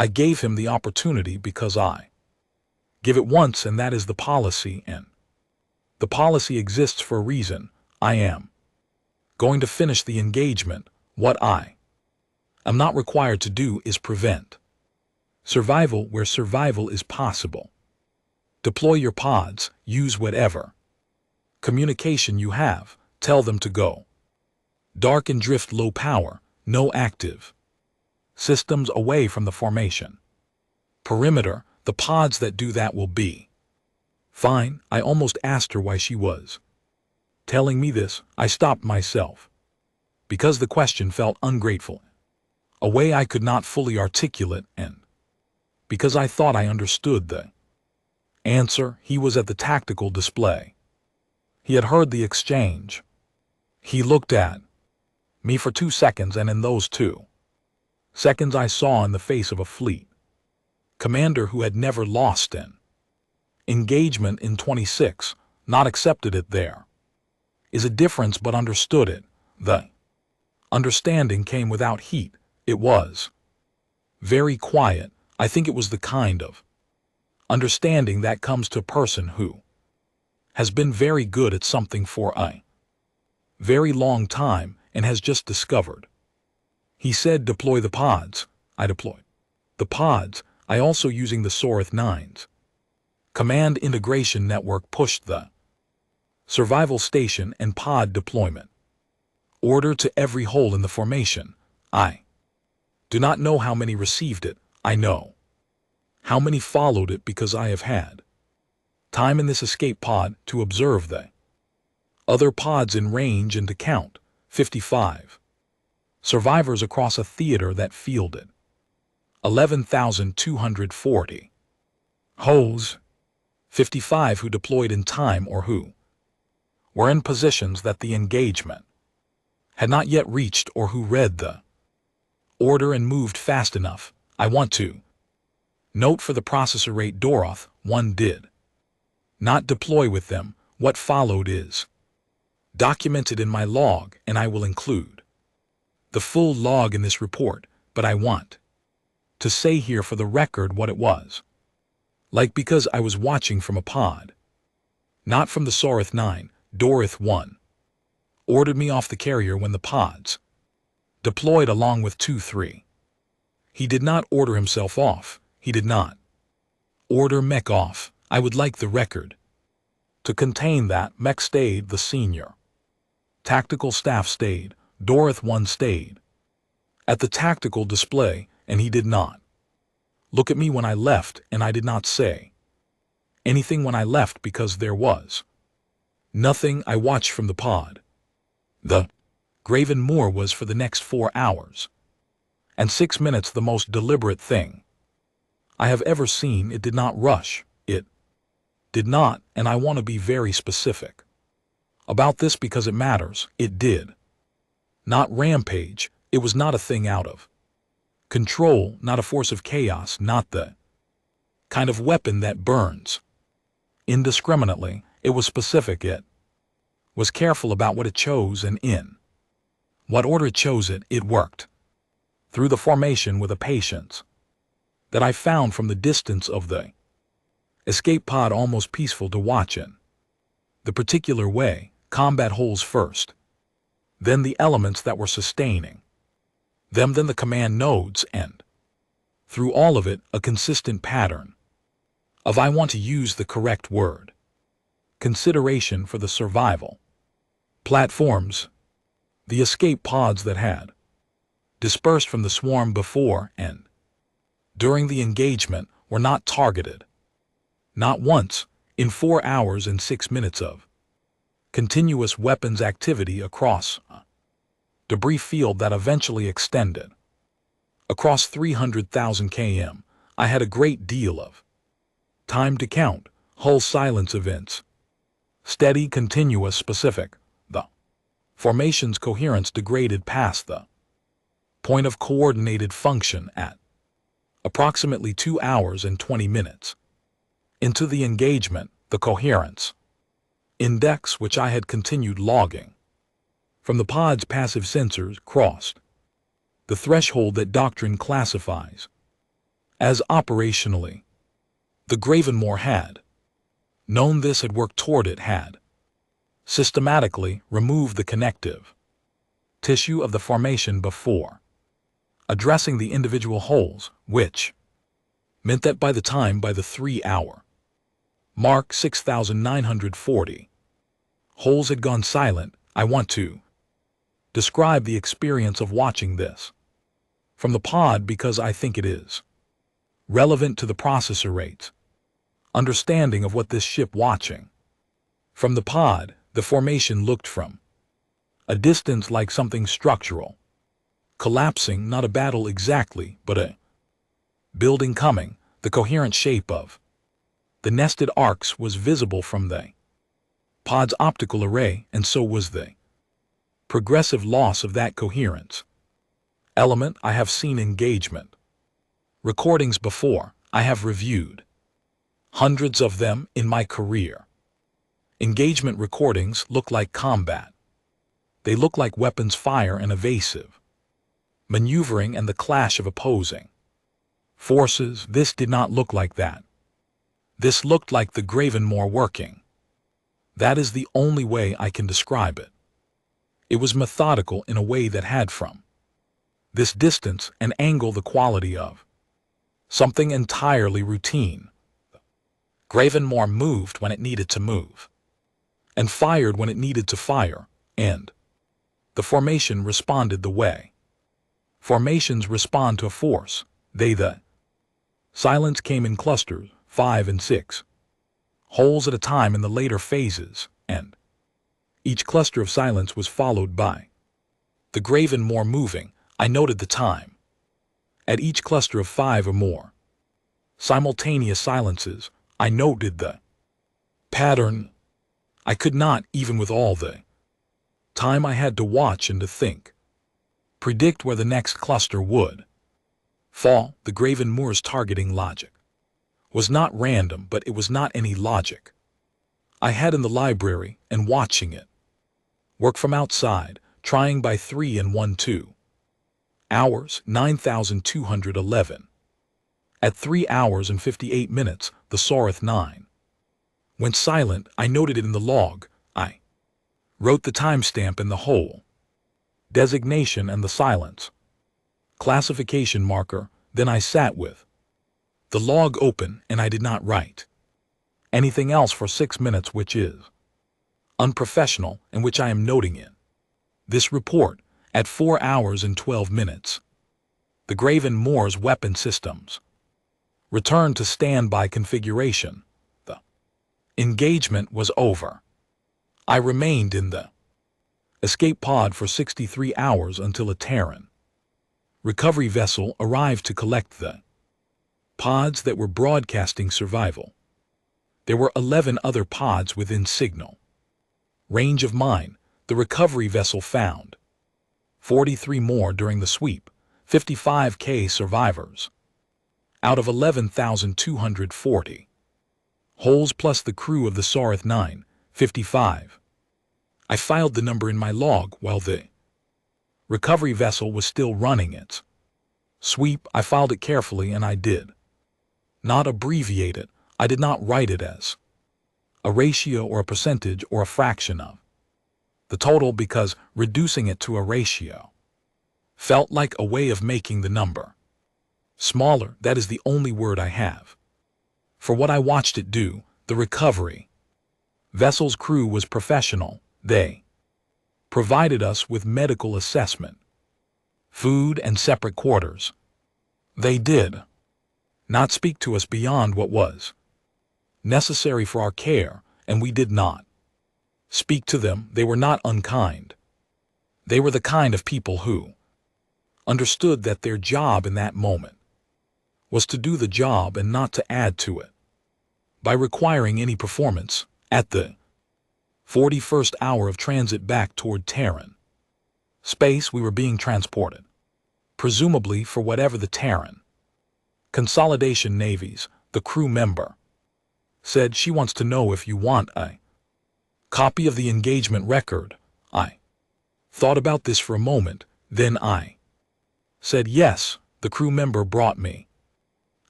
I gave him the opportunity because I give it once, and that is the policy, and the policy exists for a reason. I am going to finish the engagement. What I am not required to do is prevent survival where survival is possible. Deploy your pods, use whatever communication you have, tell them to go dark and drift low power, no active systems away from the formation perimeter. The pods that do that will be fine. I almost asked her why she was telling me this. I stopped myself because the question felt ungrateful, a way I could not fully articulate, and because I thought I understood the answer. He was at the tactical display. He had heard the exchange. He looked at me for 2 seconds, and in those 2 seconds I saw in the face of a fleet commander who had never lost an engagement in 26, not accepted it. There is a difference, but understood it. The understanding came without heat. It was very quiet. I think it was the kind of understanding that comes to a person who has been very good at something for a very long time and has just discovered. He said, deploy the pods. I deployed the pods. I also, using the Sorith 9's command integration network, pushed the survival station and pod deployment order to every hole in the formation. I do not know how many received it. I know how many followed it because I have had time in this escape pod to observe the other pods in range and to count 55 survivors across a theater that fielded 11,240 holes, 55 who deployed in time or who were in positions that the engagement had not yet reached, or who read the order and moved fast enough. I want to note for the processor rate Doroth 1 did not deploy with them. What followed is documented in my log, and I will include the full log in this report, but I want to say here for the record what it was like, because I was watching from a pod, not from the Sorith 9. Doroth 1 ordered me off the carrier when the pods deployed along with 2-3. He did not order himself off. He did not order Mech off. I would like the record to contain that Mech stayed. The senior tactical staff stayed. Doroth 1 stayed at the tactical display, and he did not look at me when I left, and I did not say anything when I left because there was nothing. I watched from the pod. The Gravenmoor was for the next 4 hours and 6 minutes the most deliberate thing I have ever seen. It did not rush. It did not, and I want to be very specific about this because it matters. It did not rampage. It was not a thing out of control, not a force of chaos, not the kind of weapon that burns indiscriminately. It was specific. It was careful about what it chose, and in what order it chose it. It worked through the formation with a patience that I found from the distance of the escape pod almost peaceful to watch in the particular way. Combat holes first, then the elements that were sustaining them, then the command nodes, and through all of it a consistent pattern of, I want to use the correct word, consideration for the survival platforms. The escape pods that had dispersed from the swarm before and during the engagement were not targeted, not once, in 4 hours and 6 minutes of continuous weapons activity across a debris field that eventually extended across 300,000 km. I had a great deal of time to count hull silence events, steady, continuous, specific. The formation's coherence degraded past the point of coordinated function at approximately 2 hours and 20 minutes into the engagement. The coherence index, which I had continued logging from the pod's passive sensors, crossed the threshold that doctrine classifies as operationally. The Gravenmoor had known this, had worked toward it, had systematically removed the connective tissue of the formation before addressing the individual holes, which meant that by the 3-hour mark 6,940 holes had gone silent. I want to describe the experience of watching this from the pod because I think it is relevant to the processor rates understanding of what this ship watching from the pod. The formation looked from a distance like something structural collapsing, not a battle exactly, but a building coming. The coherent shape of the nested arcs was visible from the pod's optical array, and so was the progressive loss of that coherence element. I have seen engagement recordings before. I have reviewed hundreds of them in my career. Engagement recordings look like combat. They look like weapons fire and evasive maneuvering and the clash of opposing forces. This did not look like that. This looked like the Gravenmoor working. That is the only way I can describe it. It was methodical in a way that had from this distance and angle the quality of something entirely routine. Gravenmoor moved when it needed to move and fired when it needed to fire, and the formation responded the way formations respond to a force. The silence came in clusters, 5 and 6 holes at a time in the later phases, and each cluster of silence was followed by the Gravenmoor moving. I noted the time at each cluster of 5 or more simultaneous silences. I noted the pattern. I could not, even with all the time I had to watch and to think, predict where the next cluster would fall. The Gravenmoor's targeting logic was not random, but it was not any logic I had in the library, and watching it work from outside, trying by 3 and 1-2 hours, 9,211. At 3 hours and 58 minutes, the Sorith 9 went silent. I noted it in the log. I wrote the timestamp in the hole designation and the silence classification marker. Then I sat with the log open, and I did not write anything else for 6 minutes, which is unprofessional, and which I am noting in this report. At 4 hours and 12 minutes, the Gravenmoor's weapon systems returned to standby configuration. The engagement was over. I remained in the escape pod for 63 hours until a Terran recovery vessel arrived to collect the pods that were broadcasting survival. There were 11 other pods within signal range of mine. The recovery vessel found 43 more during the sweep, 55K survivors out of 11,240 holes, plus the crew of the Sorith 9, 55. I filed the number in my log while the recovery vessel was still running its sweep. I filed it carefully, and I did not abbreviate it. I did not write it as a ratio or a percentage or a fraction of the total, because reducing it to a ratio felt like a way of making the number smaller. That is the only word I have for what I watched it do. The recovery vessel's crew was professional. They provided us with medical assessment, food, and separate quarters. They did not speak to us beyond what was necessary for our care, and we did not speak to them. They were not unkind. They were the kind of people who understood that their job in that moment was to do the job and not to add to it by requiring any performance. At the 41st hour of transit back toward Terran space, we were being transported, presumably for whatever the Terran Consolidation navies. The crew member said she wants to know if you want a copy of the engagement record. I thought about this for a moment, then I said yes. The crew member brought me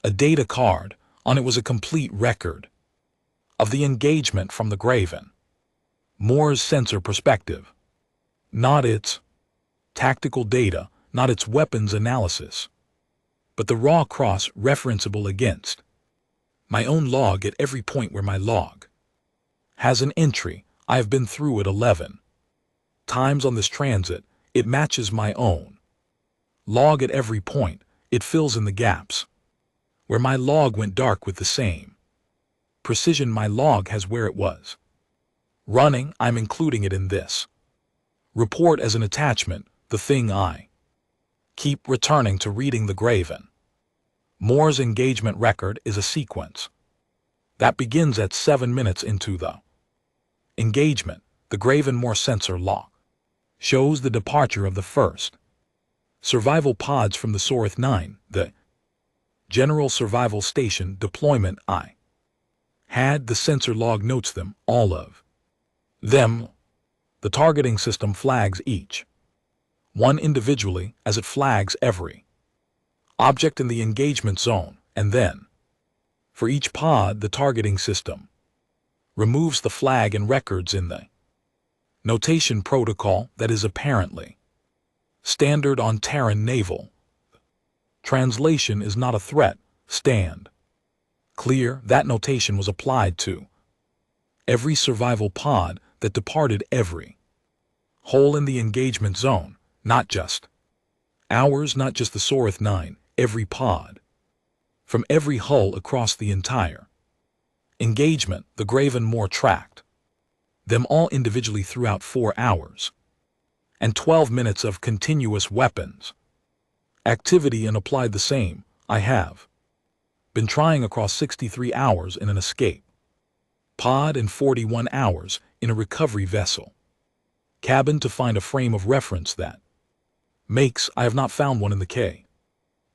A data card. On it was a complete record of the engagement from the Gravenmoor's sensor perspective. Not its tactical data, not its weapons analysis, but the raw cross-referenceable against my own log at every point where my log has an entry. I have been through it 11 times on this transit. It matches my own log at every point. It fills in the gaps where my log went dark with the same precision my log has where it was running. I'm including it in this report as an attachment, the thing I keep returning to. Reading the Gravenmoor's engagement record is a sequence that begins at 7 minutes into the engagement. The Gravenmoor sensor log shows the departure of the first survival pods from the Sorith 9, the General Survival Station deployment. I had the sensor log notes them, all of them. The targeting system flags each one individually as it flags every object in the engagement zone, and then, for each pod, the targeting system removes the flag and records in the notation protocol that is apparently standard on Terran naval. Translation is not a threat. Stand clear. That notation was applied to every survival pod that departed every hole in the engagement zone, not just ours, not just the Sorith 9, every pod from every hull across the entire engagement. The Gravenmoor tracked them all individually throughout 4 hours and 12 minutes of continuous weapons activity and applied the same. I have been trying across 63 hours in an escape pod and 41 hours in a recovery vessel cabin to find a frame of reference that makes. I have not found one in the K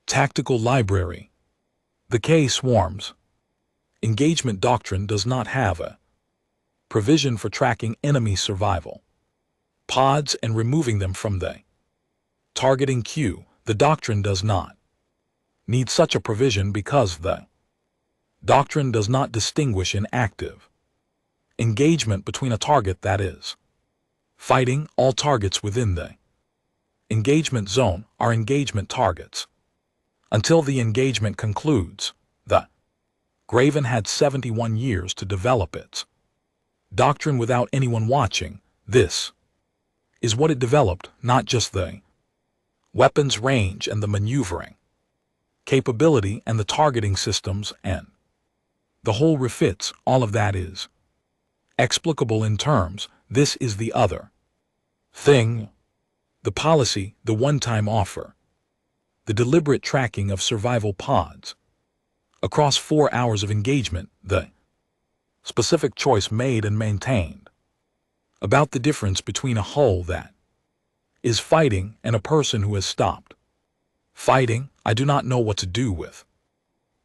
tactical library. The K swarms engagement doctrine does not have a provision for tracking enemy survival pods and removing them from the targeting queue. The doctrine does not need such a provision because the doctrine does not distinguish in active engagement between a target that is fighting. All targets within the engagement zone are engagement targets until the engagement concludes. The Graven had 71 years to develop its doctrine without anyone watching. This is what it developed, not just the weapons range and the maneuvering capability and the targeting systems and the whole refits. All of that is explicable in terms. This is the other thing. The policy, the one-time offer, the deliberate tracking of survival pods across 4 hours of engagement, the specific choice made and maintained about the difference between a hull that is fighting and a person who has stopped fighting. I do not know what to do with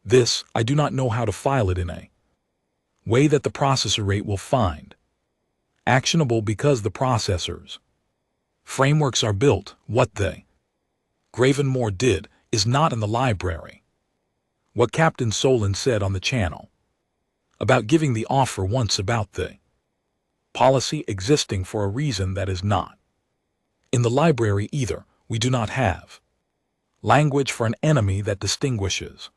this. I do not know how to file it in a way that the processor rate will find actionable because the processor's frameworks are built. What the Gravenmoor did is not in the library. What Captain Solon said on the channel about giving the offer once about the policy existing for a reason that is not in the library either. We do not have language for an enemy that distinguishes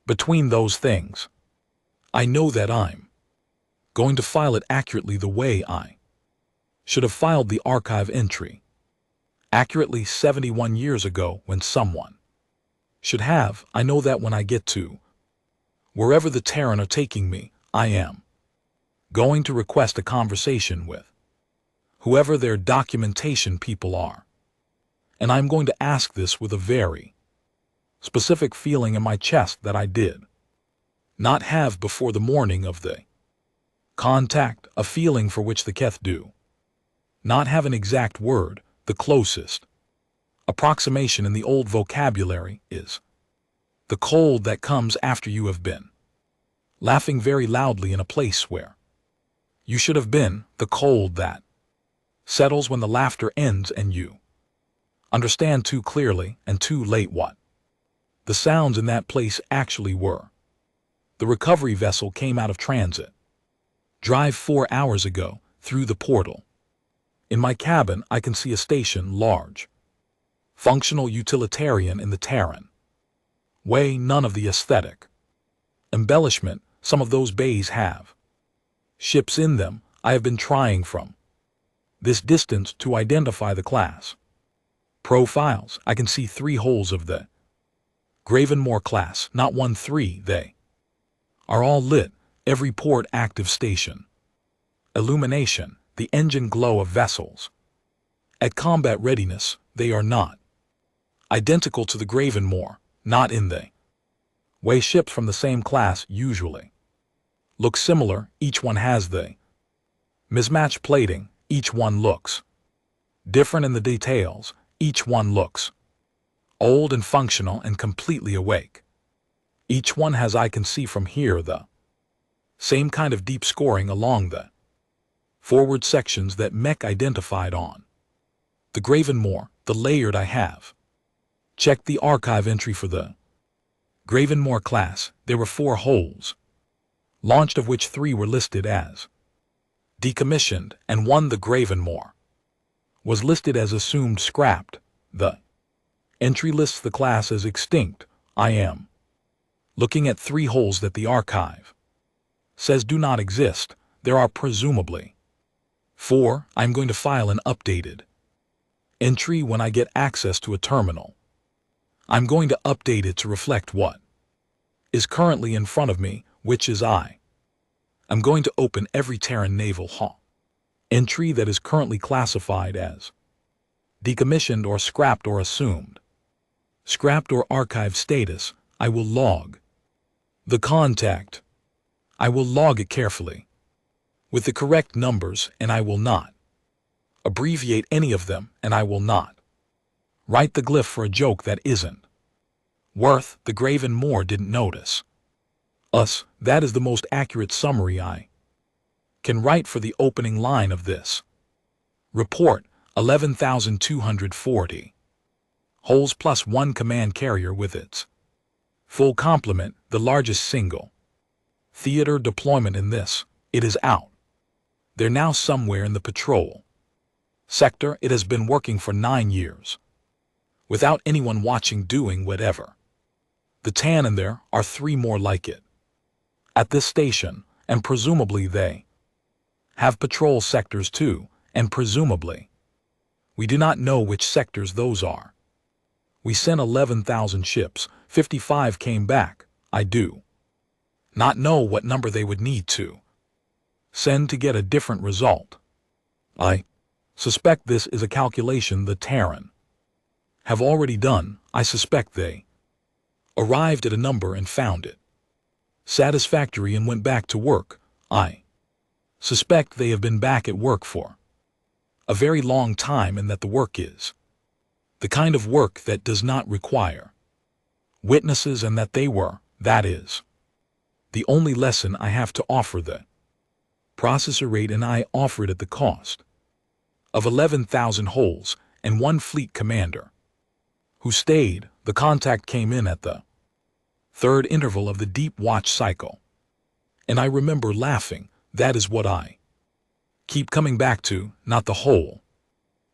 between those things. I know that I'm going to file it accurately the way I should have filed the archive entry accurately 71 years ago when someone should have. I know that when I get to wherever the Terran are taking me, I am going to request a conversation with whoever their documentation people are. And I'm going to ask this with a very specific feeling in my chest that I did not have before the morning of the contact, a feeling for which the Keth do not have an exact word. The closest approximation in the old vocabulary is the cold that comes after you have been laughing very loudly in a place where you should have been, the cold that settles when the laughter ends and you understand too clearly and too late what The sounds in that place actually were. The recovery vessel came out of transit. Drive 4 hours ago, through the portal. In my cabin, I can see a station large. Functional utilitarian in the Terran. Way none of the aesthetic embellishment some of those bays have. Ships in them, I have been trying from this distance to identify the class. Profiles, I can see 3 holes of the Gravenmoor class, not 1-3, they are all lit, every port active station. Illumination, the engine glow of vessels. At combat readiness, they are not identical to the Gravenmoor, not in the way ships from the same class usually look similar, each one has the mismatched plating, each one looks different in the details, each one looks old and functional and completely awake. Each one has, I can see from here, the same kind of deep scoring along the forward sections that mech identified on. The Gravenmoor, the layered I have. Check the archive entry for the Gravenmoor class. There were 4 holes, launched of which 3 were listed as decommissioned, and 1, the Gravenmoor, was listed as assumed scrapped. The entry lists the class as extinct. I am looking at 3 holes that the archive says do not exist. There are presumably 4. I'm going to file an updated entry when I get access to a terminal. I'm going to update it to reflect what is currently in front of me, which is I'm going to open every Terran naval hull entry that is currently classified as decommissioned or scrapped or assumed scrapped or archived status. I will log the contact. I will log it carefully with the correct numbers, and I will not abbreviate any of them, and I will not write the glyph for a joke that isn't worth. The Gravenmoor didn't notice us. That is the most accurate summary I can write for the opening line of this report. 11,240 holes plus 1 command carrier with its full complement, the largest single theater deployment in this. It is out. They're now somewhere in the patrol sector. It has been working for 9 years without anyone watching, doing whatever. The Tan, and there are 3 more like it at this station, and presumably they have patrol sectors too, and presumably we do not know which sectors those are. We sent 11,000 ships, 55 came back. I do not know what number they would need to send to get a different result. I suspect this is a calculation the Terran have already done. I suspect they arrived at a number and found it satisfactory and went back to work. I suspect they have been back at work for a very long time, and that the work is the kind of work that does not require witnesses, and that they were, that is, the only lesson I have to offer the processor rate, and I offer it at the cost of 11,000 holes and 1 fleet commander who stayed. The contact came in at the 3rd interval of the deep watch cycle, and I remember laughing. That is what I keep coming back to, not the whole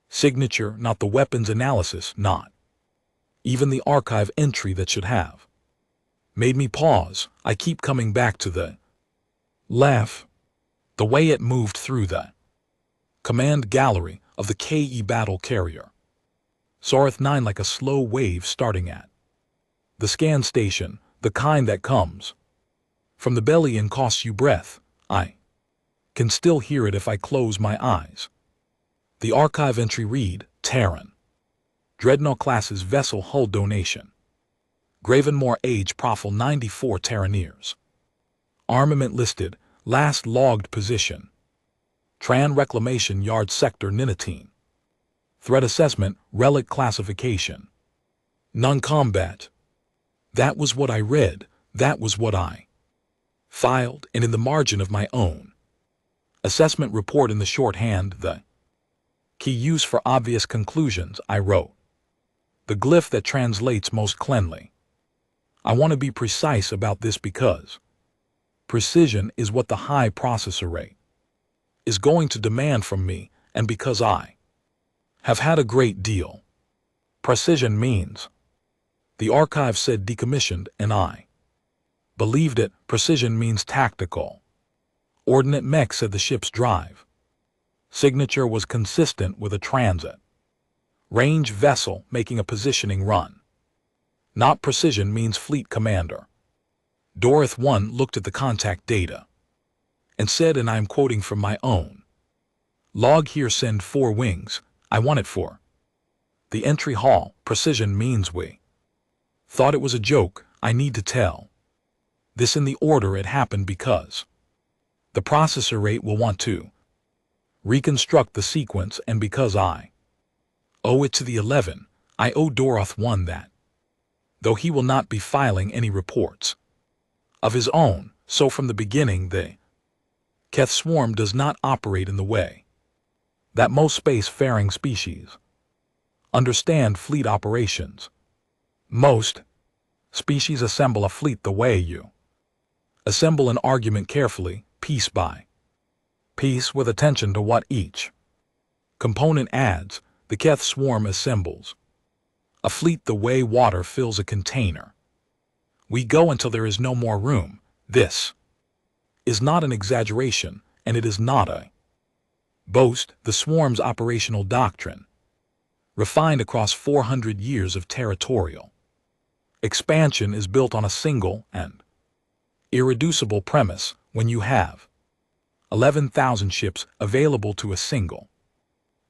signature, not the weapons analysis, not even the archive entry that should have made me pause. I keep coming back to the laugh, the way it moved through the command gallery of the KE battle carrier Sarth 9 like a slow wave starting at the scan station, the kind that comes from the belly and costs you breath. I can still hear it if I close my eyes. The archive entry read, Terran Dreadnought classes vessel hull donation. Gravenmoor age profile 94 Terraneers. Armament listed, last logged position. Tran Reclamation Yard Sector Ninatine. Threat assessment, relic classification. Non-combat. That was what I read, that was what I filed, and in the margin of my own assessment report in the shorthand, the key use for obvious conclusions, I wrote the glyph that translates most cleanly. I want to be precise about this because precision is what the high processor rate is going to demand from me, and because I have had a great deal. Precision means, the archive said decommissioned, and I believed it. Precision means tactical. Ordnance Mech said the ship's drive signature was consistent with a transit range vessel making a positioning run. Not precision means fleet commander. Dorothy 1 looked at the contact data and said, and I'm quoting from my own log here, send 4 wings, I want it for the entry hall. Precision means we thought it was a joke. I need to tell this in the order it happened because the processor rate will want to reconstruct the sequence, and because I owe it to the 11, I owe Dorothy 1 that, though he will not be filing any reports of his own. So from the beginning the Keth swarm does not operate in the way that most spacefaring species understand fleet operations. Most species assemble a fleet the way you assemble an argument, carefully, piece by piece, with attention to what each component adds. The Keth swarm assembles a fleet the way water fills a container. We go until there is no more room. This is not an exaggeration, and it is not a boast. The swarm's operational doctrine, refined across 400 years of territorial expansion, is built on a single and irreducible premise. When you have 11,000 ships available to a single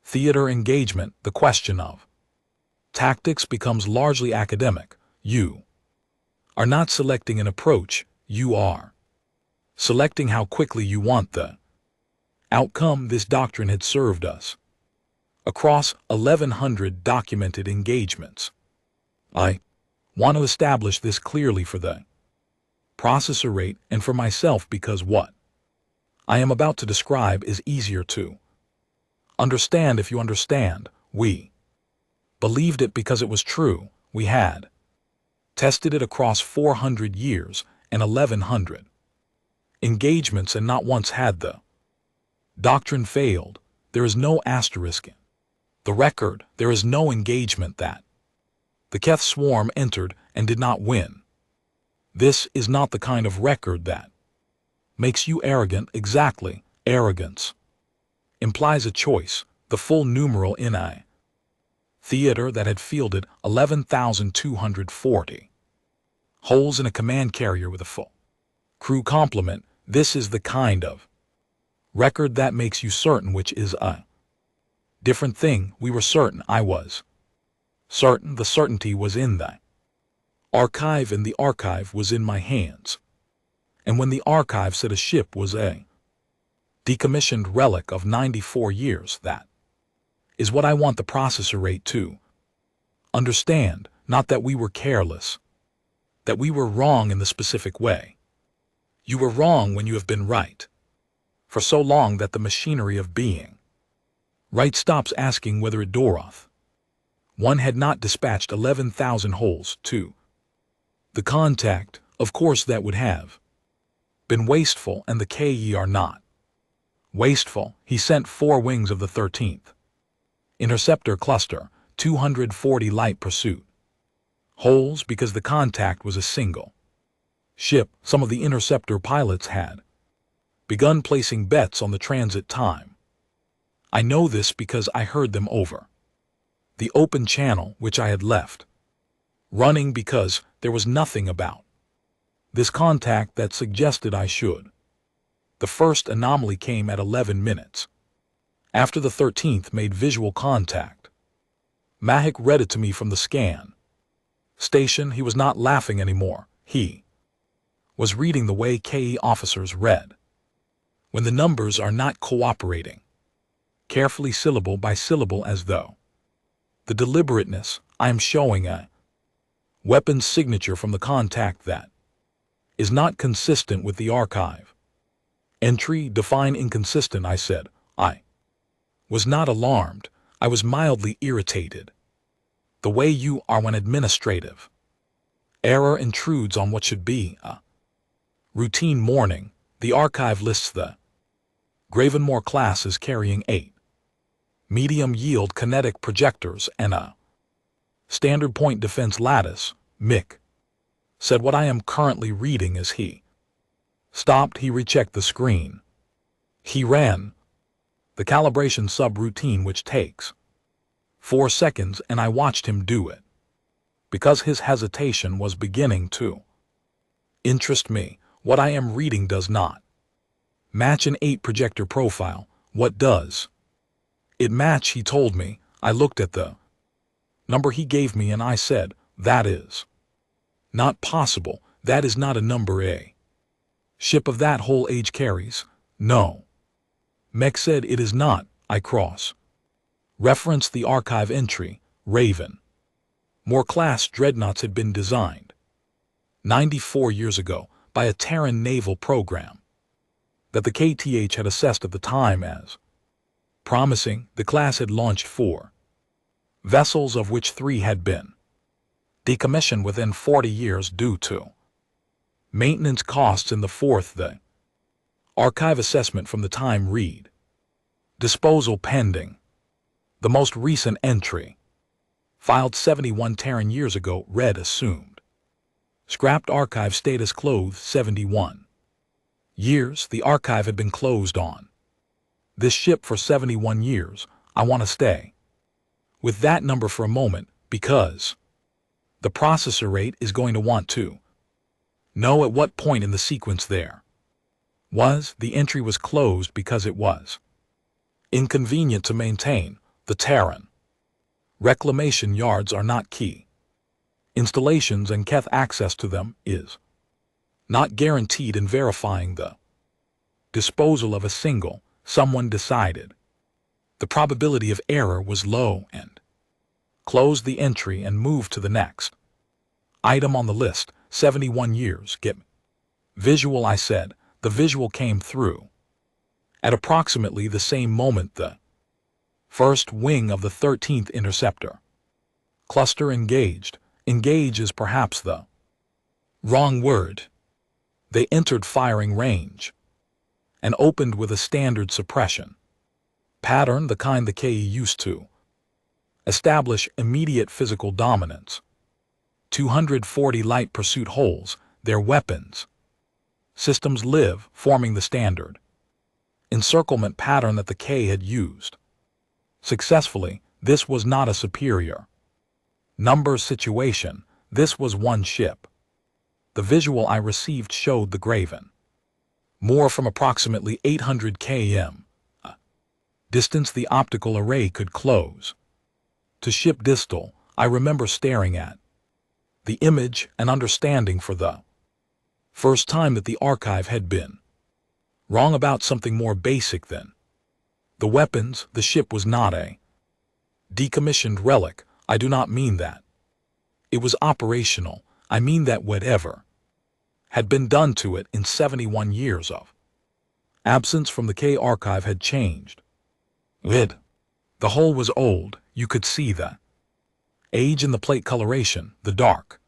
theater engagement, the question of tactics becomes largely academic. You are not selecting an approach, you are selecting how quickly you want the outcome. This doctrine had served us across 1,100 documented engagements. I want to establish this clearly for the processor rate and for myself, because what I am about to describe is easier to understand if you understand. We believed it because it was true. We had tested it across 400 years and 1,100 engagements, and not once had the doctrine failed. There is no asterisk in the record. There is no engagement that the Keth swarm entered and did not win. This is not the kind of record that makes you arrogant. Exactly. Arrogance implies a choice, the full numeral in a theater that had fielded 11,240 holes in a command carrier with a full crew complement. This is the kind of record that makes you certain, which is a different thing. We were certain. I was certain. The certainty was in the archive, and the archive was in my hands. And when the archive said a ship was a decommissioned relic of 94 years, that is what I want the processor rate to understand. Not that we were careless, that we were wrong in the specific way. You were wrong when you have been right for so long that the machinery of being right stops asking whether Dorothy 1 had not dispatched 11,000 holes to the contact. Of course that would have been wasteful, and the KE are not wasteful. He sent 4 wings of the 13th interceptor cluster, 240 light pursuit holes, because the contact was a single ship. Some of the interceptor pilots had begun placing bets on the transit time. I know this because I heard them over the open channel, which I had left running because there was nothing about this contact that suggested I should. The first anomaly came at 11 minutes after the 13th made visual contact. Mahik read it to me from the scan station. He was not laughing anymore. He was reading the way KE officers read when the numbers are not cooperating, carefully syllable by syllable, as though the deliberateness. I am showing a weapons signature from the contact that is not consistent with the archive entry. Define inconsistent, I said. I was not alarmed. I was mildly irritated, the way you are when administrative Error intrudes on what should be a routine morning. The archive lists the Gravenmoor class as carrying 8 medium-yield kinetic projectors and a standard point defense lattice. Mick said what I am currently reading as he stopped. He rechecked the screen. He ran the calibration subroutine, which takes 4 seconds, and I watched him do it because his hesitation was beginning to interest me. What I am reading does not match an 8 projector profile. What does it match? He told me. I looked at the number he gave me and I said, that is not possible. That is not a number a ship of that whole age carries. No. Mech said it is not. I referenced the archive entry. Gravenmoor class dreadnoughts had been designed 94 years ago by a Terran naval program that the KTH had assessed at the time as promising. The class had launched 4 vessels, of which 3 had been decommissioned within 40 years due to maintenance costs in the 4th. The archive assessment from the time read disposal pending. The most recent entry, filed 71 Terran years ago, read assumed scrapped archive status closed 71 years. The archive had been closed on this ship for 71 years. I want to stay with that number for a moment because the processor rate is going to want to know at what point in the sequence there was. The entry was closed because it was inconvenient to maintain. The Terran reclamation yards are not key installations and Keth access to them is not guaranteed. In verifying the disposal of a single, someone decided the probability of error was low and closed the entry and moved to the next item on the list. 71 years. Get visual, I said. The visual came through at approximately the same moment the first wing of the 13th Interceptor cluster engaged. Engage is perhaps the wrong word. They entered firing range and opened with a standard suppression pattern, the kind the KE used to establish immediate physical dominance. 240 light pursuit holes. Their weapons systems live, forming the standard encirclement pattern that the K had used successfully. This was not a superior number situation. This was one ship. The visual I received showed the Gravenmoor from approximately 800 km distance. The optical array could close to ship distal. I remember staring at the image and understanding for the first time that the archive had been wrong about something more basic than the weapons. The ship was not a decommissioned relic. I do not mean that it was operational. I mean that whatever had been done to it in 71 years of absence from the K archive had changed it. The hull was old. You could see the age in the plate coloration. The dark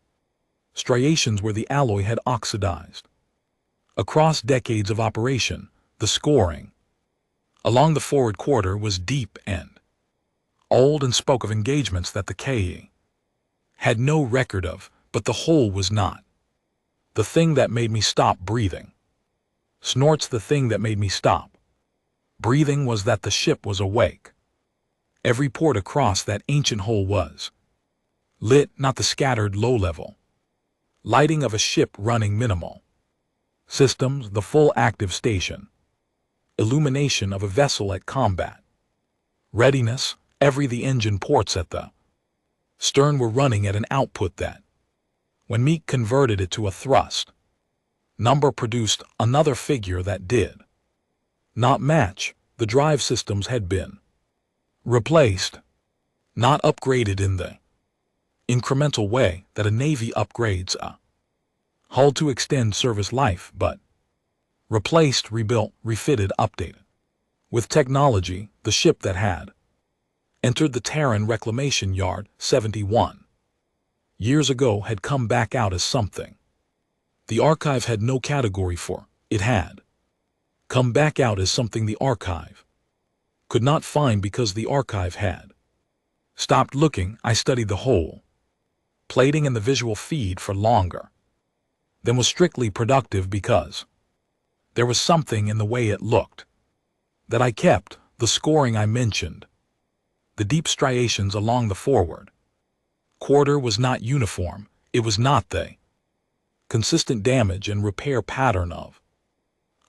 striations where the alloy had oxidized. Across decades of operation, the scoring along the forward quarter was deep and old and spoke of engagements that the KE had no record of, but the whole was not the thing that made me stop breathing. Snorts. The thing that made me stop breathing was that the ship was awake. Every port across that ancient hole was lit, not the scattered low-level lighting of a ship running minimal systems, the full active station illumination of a vessel at combat readiness. The engine ports at the stern were running at an output that, when Meek converted it to a thrust number, produced another figure that did not match. The drive systems had been replaced, not upgraded in the incremental way that a Navy upgrades a hull to extend service life, but replaced, rebuilt, refitted, updated with technology. The ship that had entered the Terran reclamation yard 71 years ago had come back out as something the archive had no category for. It had come back out as something the archive could not find because the archive had stopped looking. I studied the whole plating and the visual feed for longer than was strictly productive because there was something in the way it looked that I kept. The scoring I mentioned, the deep striations along the forward quarter was not uniform. It was not the consistent damage and repair pattern of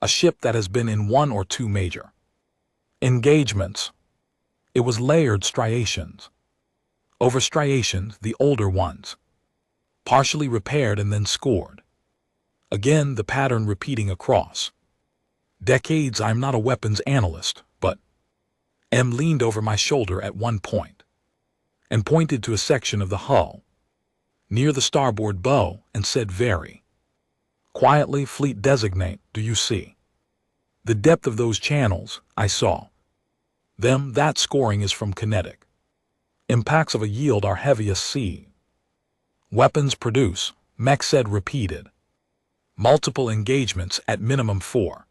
a ship that has been in one or two major engagements. It was layered striations over striations, the older ones partially repaired and then scored. Again, the pattern repeating across decades. I'm not a weapons analyst, but M leaned over my shoulder at one point and pointed to a section of the hull near the starboard bow and said very quietly, "Fleet designate, do you see the depth of those channels?" I saw them. That scoring is from kinetic impacts of a yield our heaviest sea weapons produce. Mech said, repeated multiple engagements at minimum 4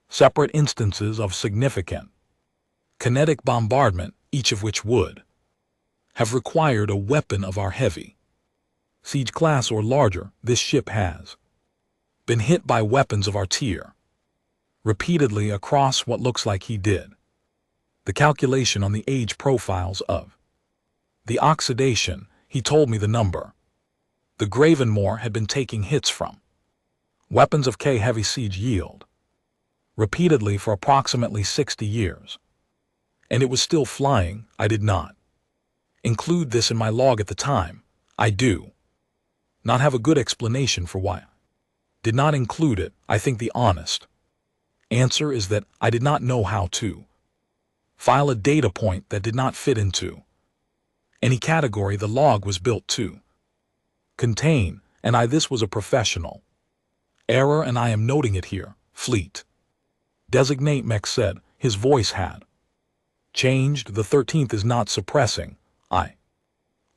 separate instances of significant kinetic bombardment, each of which would have required a weapon of our heavy siege class or larger. This ship has been hit by weapons of our tier repeatedly across what looks like. He did the calculation on the age profiles of the oxidation. He told me the number the Gravenmoor had been taking hits from weapons of K heavy siege yield repeatedly for approximately 60 years. And it was still flying. I did not include this in my log at the time. I do not have a good explanation for why I did not include it. I think the honest answer is that I did not know how to file a data point that did not fit into any category the log was built to contain, and this was a professional error, and I am noting it here. Fleet designate, Mech said. His voice had changed. The 13th is not suppressing. I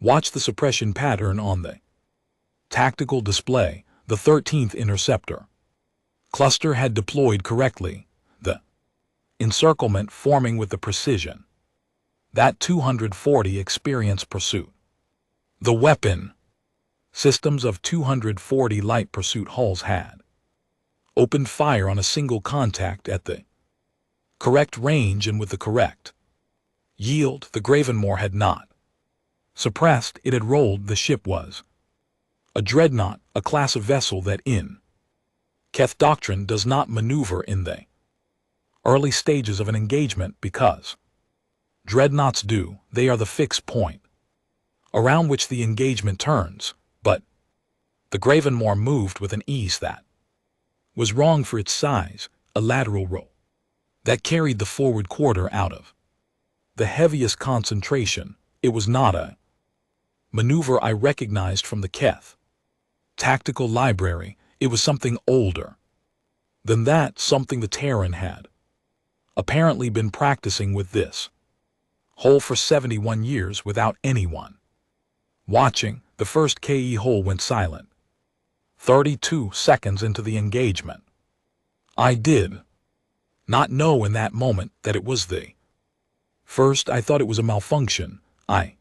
watched the suppression pattern on the tactical display. The 13th interceptor cluster had deployed correctly, the encirclement forming with the precision that 240 experienced pursuit. The weapon systems of 240 light pursuit hulls had opened fire on a single contact at the correct range and with the correct yield. The Gravenmoor had not suppressed. It had rolled. The ship was a dreadnought, a class of vessel that in Keth doctrine does not maneuver in the early stages of an engagement because dreadnoughts do. They are the fixed point around which the engagement turns, but the Gravenmoor moved with an ease that was wrong for its size, a lateral roll that carried the forward quarter out of the heaviest concentration. It was not a maneuver I recognized from the Keth tactical library. It was something older than that, something the Terran had apparently been practicing with this hull for 71 years without anyone watching. The first KE hull went silent 32 seconds into the engagement. I did not know in that moment that it was the first. I thought it was a malfunction. I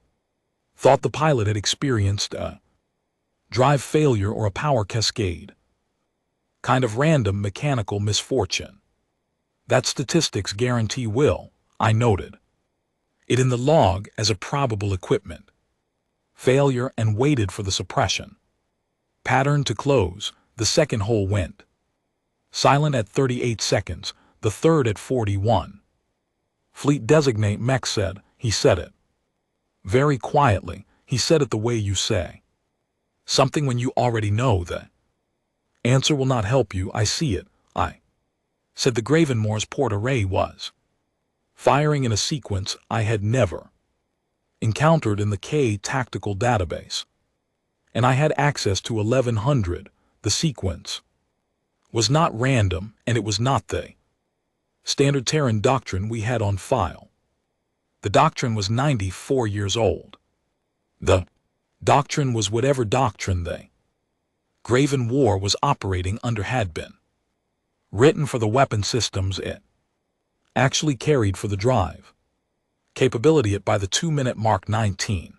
thought the pilot had experienced a drive failure or a power cascade, kind of random mechanical misfortune. That statistics guarantee will, I noted it in the log as a probable equipment failure and waited for the suppression pattern to close. The second hole went silent at 38 seconds, the third at 41. Fleet designate, Mech said. He said it very quietly. He said it the way you say something when you already know the answer will not help you. I see it. I said the Gravenmoor's port array was firing in a sequence I had never encountered in the K tactical database, and I had access to 1100. The sequence was not random, and it was not the standard Terran doctrine we had on file. The doctrine was 94 years old. The Doctrine was whatever doctrine the Gravenmoor was operating under had been. Written for the weapon systems it actually carried for the drive. Capability it by the 2-minute mark 19.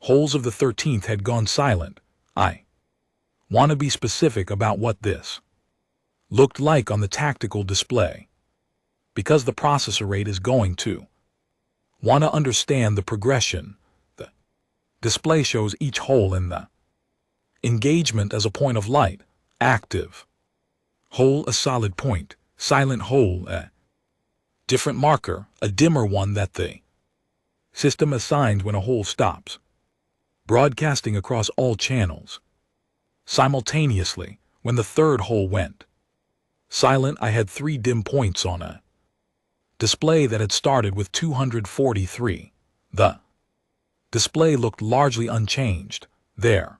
Holes of the 13th had gone silent. I want to be specific about what this looked like on the tactical display, because the processor rate is going to want to understand the progression. The display shows each hole in the engagement as a point of light, active. Hole a solid point, silent hole a different marker, a dimmer one that the system assigns when a hole stops. Broadcasting across all channels. Simultaneously, when the third hole went silent, I had 3 dim points on a display that had started with 243. The display looked largely unchanged. There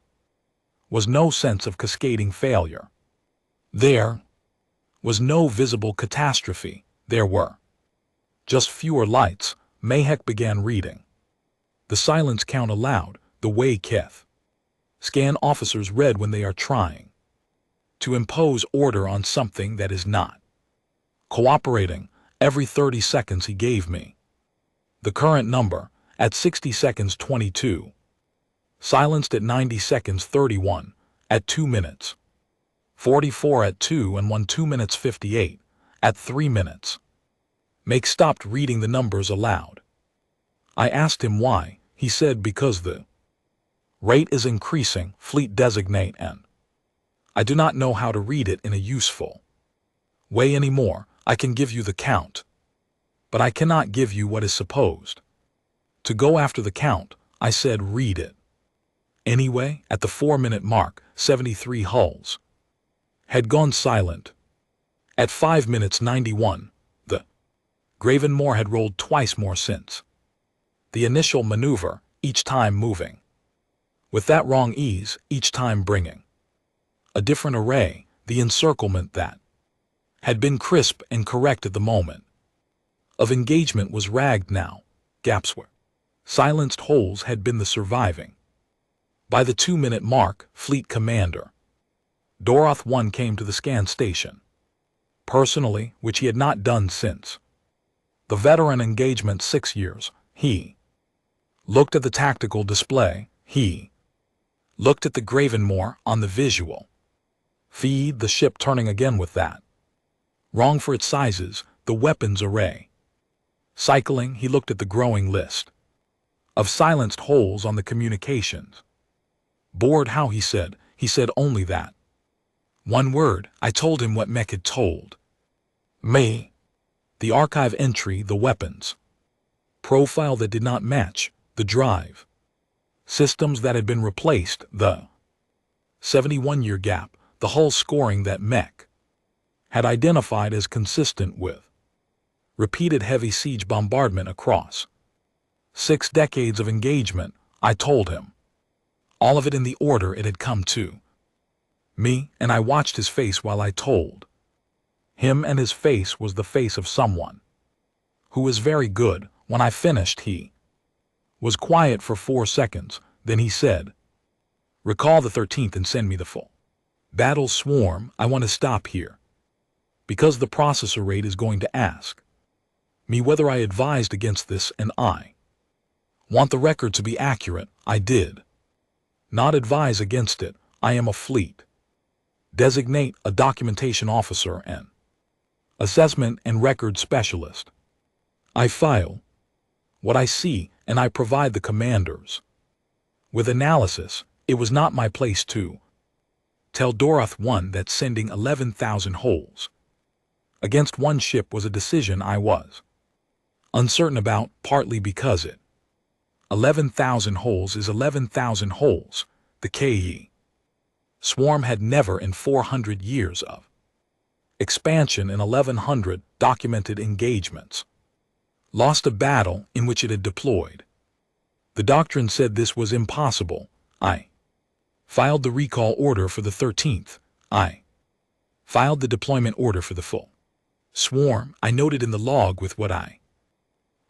was no sense of cascading failure. There was no visible catastrophe. There were just fewer lights. Mayheck began reading the silence count aloud, the way Keth scan officers read when they are trying to impose order on something that is not cooperating. Every 30 seconds he gave me the current number, at 60 seconds 22, silenced at 90 seconds 31, at 2 minutes 44, at 2 and 1 2 minutes 58, at 3 minutes. Make stopped reading the numbers aloud. I asked him why. He said because the rate is increasing, fleet designate, and I do not know how to read it in a useful way anymore. I can give you the count, but I cannot give you what is supposed to go after the count. I said read it. Anyway, at the 4-minute mark, 73 hulls had gone silent. At 5 minutes 91, the Gravenmoor had rolled twice more since the initial maneuver, each time moving with that wrong ease, each time bringing a different array. The encirclement that had been crisp and correct at the moment of engagement was ragged now. Gaps were silenced, holes had been the surviving. By the 2-minute mark, Fleet Commander Doroth 1 came to the scan station personally, which he had not done since the veteran engagement 6 years. He looked at the tactical display. He looked at the Gravenmoor on the visual feed, the ship turning again with that wrong for its sizes, the weapons array cycling. He looked at the growing list of silenced holes on the communications board. How? He said only that one word. I told him what Mech had told me. The archive entry, the weapons profile that did not match, the drive systems that had been replaced, the 71-year gap, the hull scoring that Mech had identified as consistent with repeated heavy siege bombardment across 6 decades of engagement. I told him all of it in the order it had come to me, and I watched his face while I told him, and his face was the face of someone who was very good. When I finished, he was quiet for 4 seconds, then he said, "Recall the 13th and send me the full battle swarm. I want to stop here because the processor rate is going to ask me whether I advised against this, and I want the record to be accurate. I did not advise against it. I am a fleet designate, a documentation officer, and assessment and record specialist. I file what I see, and I provide the commanders with analysis. It was not my place to tell Doroth 1 that sending 11,000 holes against one ship was a decision I was uncertain about, partly because 11,000 holes is 11,000 holes. The KE swarm had never in 400 years of expansion in 1,100 documented engagements lost a battle in which it had deployed. The doctrine said this was impossible. I filed the recall order for the 13th. I filed the deployment order for the full swarm. I noted in the log with what I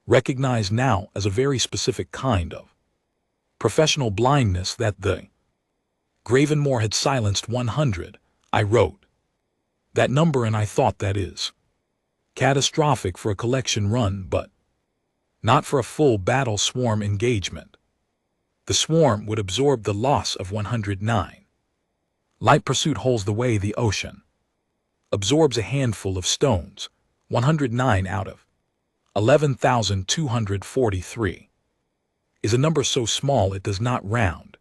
recognize now as a very specific kind of professional blindness that the Gravenmoor had silenced 100. I wrote that number and I thought that is catastrophic for a collection run, but not for a full battle swarm engagement. The swarm would absorb the loss of 109. Light pursuit holes the way the ocean absorbs a handful of stones. 109 out of 11,243 is a number so small it does not round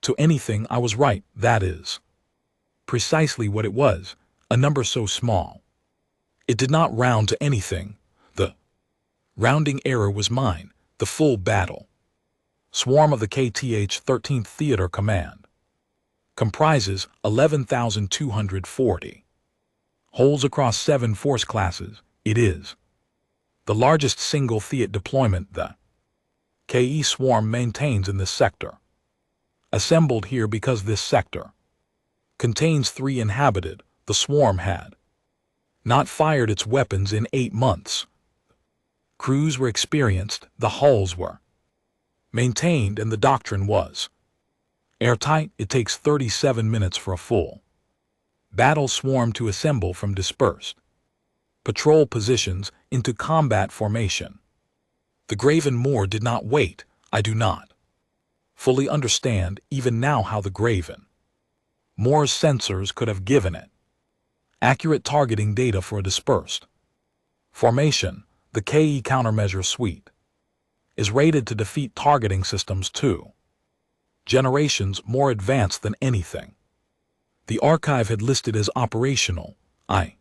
to anything. I was right, that is precisely what it was, a number so small it did not round to anything. The rounding error was mine. The full battle swarm of the KTH 13th Theater Command comprises 11,240 holes across 7 force classes. It is the largest single Theat deployment the KE swarm maintains in this sector. Assembled here because this sector contains 3 inhabited, the swarm had not fired its weapons in 8 months. Crews were experienced, the hulls were maintained, and the doctrine was airtight. It takes 37 minutes for a full battle swarm to assemble from dispersed patrol positions into combat formation. The Gravenmoor did not wait. I do not fully understand even now how the Gravenmoor's sensors could have given it accurate targeting data for a dispersed formation. The KE countermeasure suite is rated to defeat targeting systems 2 generations more advanced than anything the archive had listed as operational. I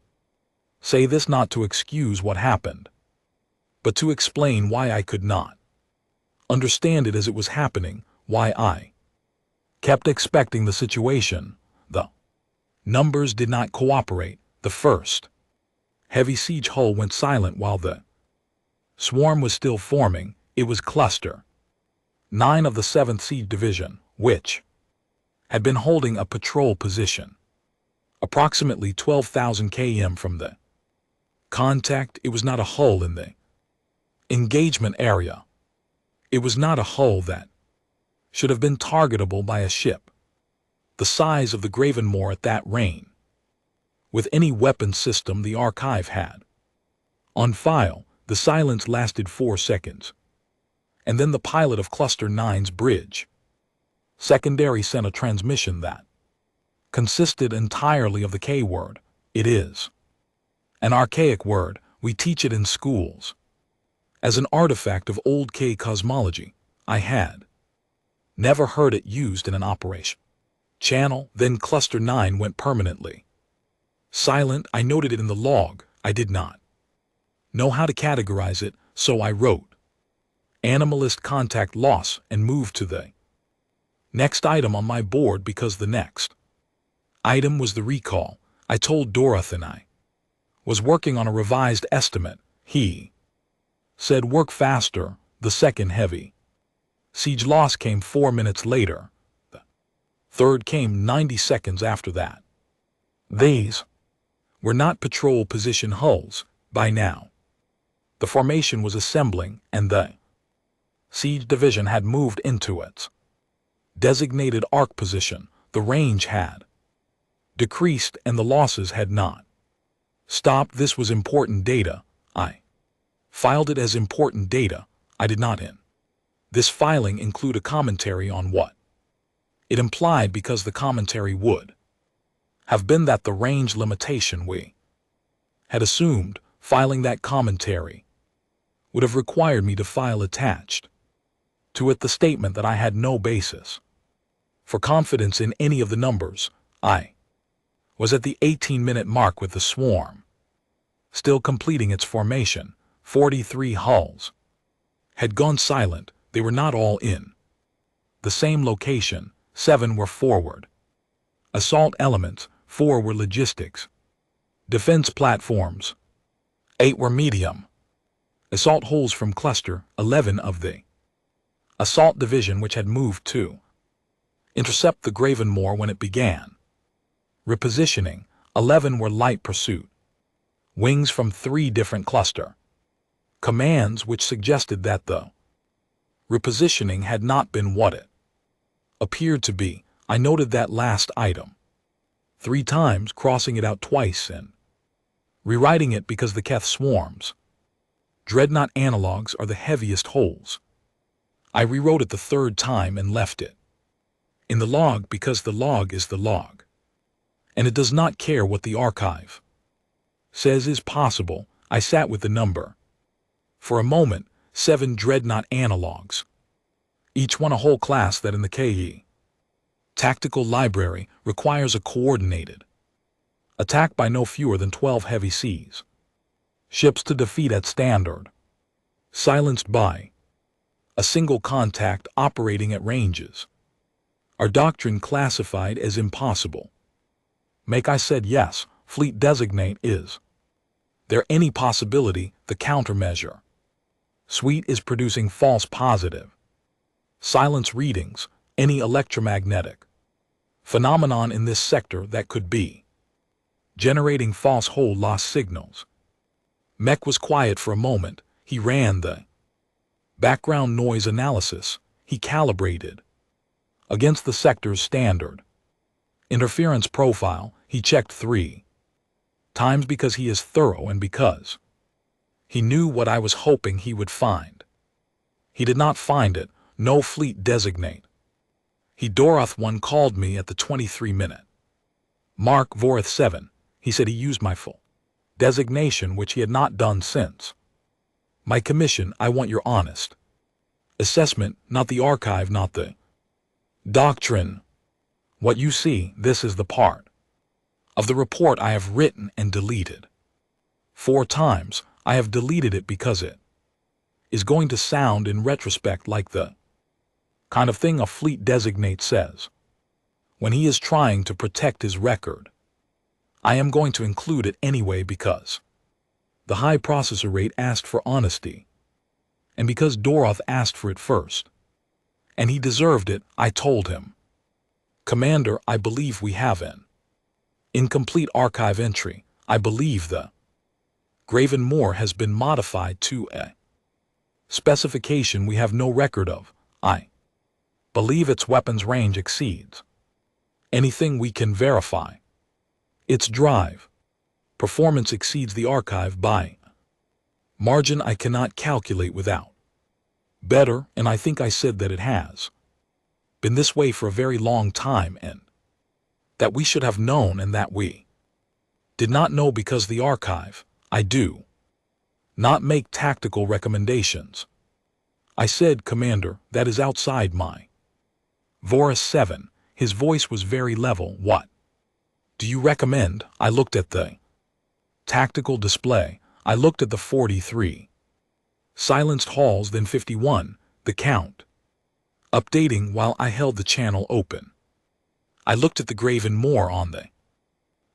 say this not to excuse what happened, but to explain why I could not understand it as it was happening, why I kept expecting the situation. The numbers did not cooperate. The first heavy siege hull went silent while the swarm was still forming. It was Cluster 9 of the 7th Siege Division, which had been holding a patrol position approximately 12,000 km from the contact. It was not a hull in the engagement area. It was not a hull that should have been targetable by a ship the size of the Gravenmoor at that range, with any weapon system the archive had on file. The silence lasted 4 seconds, and then the pilot of Cluster 9's bridge secondary sent a transmission that consisted entirely of the K word. It is an archaic word. We teach it in schools as an artifact of old K cosmology. I had never heard it used in an operation channel. Then Cluster 9 went permanently silent. I noted it in the log. I did not know how to categorize it, so I wrote Animalist contact loss and moved to the next item on my board because the next item was the recall. I told Dorothy I was working on a revised estimate. He said work faster. The second heavy siege loss came 4 minutes later. The third came 90 seconds after that. These were not patrol position hulls. By now, the formation was assembling, and the siege division had moved into its designated arc position. The range had decreased, and the losses had not stopped. This was important data. I filed it as important data. I did not in this filing include a commentary on what it implied, because the commentary would have been that the range limitation we had assumed. Filing that commentary would have required me to file attached to it the statement that I had no basis for confidence in any of the numbers. I was at the 18-minute mark with the swarm still completing its formation. 43 hulls had gone silent. They were not all in the same location. 7 were forward assault elements, 4 were logistics defense platforms, 8 were medium assault holes from Cluster 11 of the assault division, which had moved to intercept the Gravenmoor when it began repositioning. 11 were light pursuit wings from 3 different cluster commands, which suggested that the Repositioning had not been what it appeared to be. I noted that last item 3 times, crossing it out twice and rewriting it because the Keth swarms. Dreadnought analogs are the heaviest holes. I rewrote it the 3rd time and left it in the log because the log is the log, and it does not care what the archive says is possible. I sat with the number for a moment. 7 dreadnought analogs, each one a whole class that in the KE tactical library requires a coordinated attack by no fewer than 12 heavy seas ships to defeat at standard, silenced by a single contact operating at ranges. Our doctrine classified as impossible. Make I said yes. Fleet designate is there any possibility the countermeasure suite is producing false positive silence readings, any electromagnetic phenomenon in this sector that could be generating false whole loss signals. Mech was quiet for a moment. He ran the background noise analysis. He calibrated against the sector's standard interference profile. He checked 3 times because he is thorough and because he knew what I was hoping he would find. He did not find it. No fleet designate. He Doroth 1 called me at the 23-minute mark. Vorith 7. He said he used my full designation, which he had not done since my commission. I want your honest assessment, not the archive, not the doctrine. What you see, this is the part of the report I have written and deleted 4 times. I have deleted it because it is going to sound in retrospect like the kind of thing a fleet designate says when he is trying to protect his record. I am going to include it anyway because the high processor rate asked for honesty, and because Doroth asked for it first, and he deserved it. I told him, Commander, I believe we have an incomplete archive entry. I believe the Gravenmoor has been modified to a specification we have no record of. I believe its weapons range exceeds anything we can verify. Its drive performance exceeds the archive by margin I cannot calculate without better, and I think I said that it has been this way for a very long time, and that we should have known, and that we did not know because the archive. I do not make tactical recommendations. I said, Commander, that is outside my Vorith 7. His voice was very level. What do you recommend? I looked at the tactical display. I looked at the 43 silenced halls, then 51, the count updating while I held the channel open. I looked at the Gravenmoor on the